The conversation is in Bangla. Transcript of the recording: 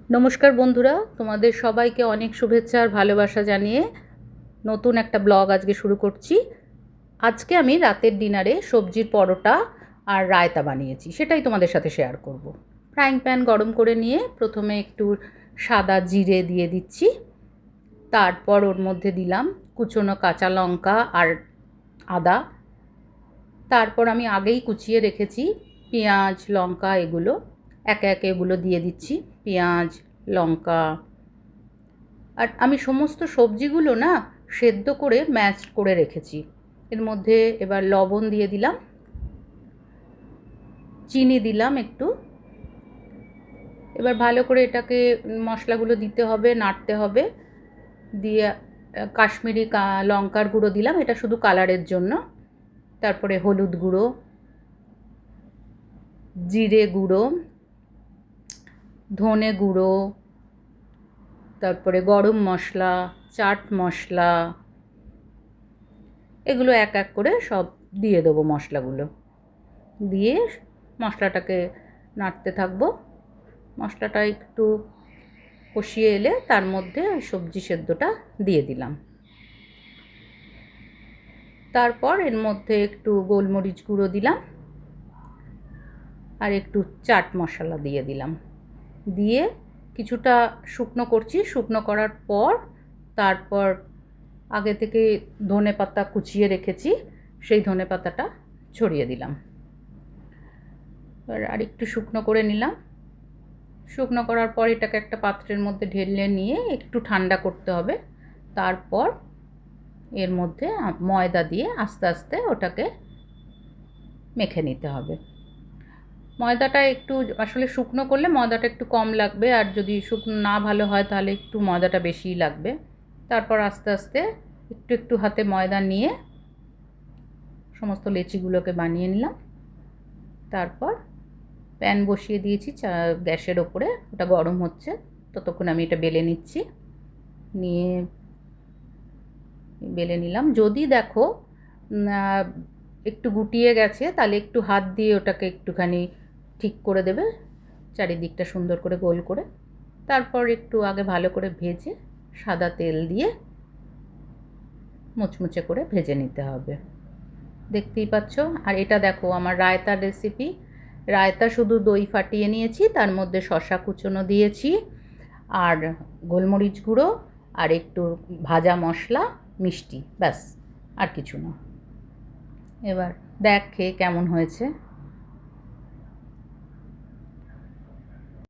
নমস্কার বন্ধুরা, তোমাদের সবাইকে অনেক শুভেচ্ছা আর ভালোবাসা জানিয়ে নতুন একটা ব্লগ আজকে শুরু করছি। আজকে আমি রাতের ডিনারে সবজির পরোটা আর রায়তা বানিয়েছি, সেটাই তোমাদের সাথে শেয়ার করব। ফ্রাইং প্যান গরম করে নিয়ে প্রথমে একটু সাদা জিরে দিয়ে দিচ্ছি, তারপর ওর মধ্যে দিলাম কুচনো কাঁচা লঙ্কা আর আদা। তারপর আমি আগেই কুচিয়ে রেখেছি পেঁয়াজ লঙ্কা, এগুলো একে একে এগুলো দিয়ে দিচ্ছি। পেঁয়াজ লঙ্কা, আর আমি সমস্ত সবজিগুলো না সেদ্ধ করে ম্যাশ করে রেখেছি। এর মধ্যে এবার লবণ দিয়ে দিলাম, চিনি দিলাম একটু। এবার ভালো করে এটাকে মশলাগুলো দিতে হবে, নাড়তে হবে। দিয়ে কাশ্মীরি লঙ্কার গুঁড়ো দিলাম, এটা শুধু কালারের জন্য। তারপরে হলুদ গুঁড়ো, জিরে গুঁড়ো, ধনে গুঁড়ো, তারপরে গরম মশলা, চাট মশলা, এগুলো এক এক করে সব দিয়ে দেবো। মশলাগুলো দিয়ে মশলাটাকে নাড়তে থাকবো। মশলাটা একটু কষিয়ে এলে তার মধ্যে সবজি সেদ্ধটা দিয়ে দিলাম। তারপর এর মধ্যে একটু গোলমরিচ গুঁড়ো দিলাম আর একটু চাট মশলা দিয়ে দিলাম। দিয়ে কিছুটা শুকনো করছি। শুকনো করার পর তারপর আগে থেকে ধনেপাতা কুচিয়ে রেখেছি, সেই ধনেপাতাটা ছড়িয়ে দিলাম। এবার আর একটু শুকনো করে নিলাম। শুকনো করার পর এটাকে একটা পাত্রের মধ্যে ঢেলে নিয়ে একটু ঠান্ডা করতে হবে। তারপর এর মধ্যে ময়দা দিয়ে আস্তে আস্তে ওটাকে মেখে নিতে হবে। ময়দাটা একটু আসলে শুকনো করলে ময়দাটা একটু কম লাগবে, আর যদি শুকনো না ভালো হয় তাহলে একটু ময়দাটা বেশিই লাগবে। তারপর আস্তে আস্তে একটু একটু হাতে ময়দা নিয়ে সমস্ত লেচিগুলোকে বানিয়ে নিলাম। তারপর প্যান বসিয়ে দিয়েছি গ্যাসের ওপরে, ওটা গরম হচ্ছে, ততক্ষণ আমি এটা বেলে নিচ্ছি। নিয়ে বেলে নিলাম। যদি দেখো একটু গুটিয়ে গেছে তাহলে একটু হাত দিয়ে ওটাকে একটুখানি ঠিক করে দেবে, চারিদিকটা সুন্দর করে গোল করে। তারপর একটু আগে ভালো করে ভেজে সাদা তেল দিয়ে মুচমুচে করে ভেজে নিতে হবে। দেখতেই পাচ্ছ। আর এটা দেখো আমার রায়তার রেসিপি। রায়তা শুধু দই ফাটিয়ে নিয়েছি, তার মধ্যে শসা কুচনো দিয়েছি আর গোলমরিচ গুঁড়ো আর একটু ভাজা মশলা, মিষ্টি, ব্যাস, আর কিছু না। এবার দেখ খেয়ে কেমন হয়েছে।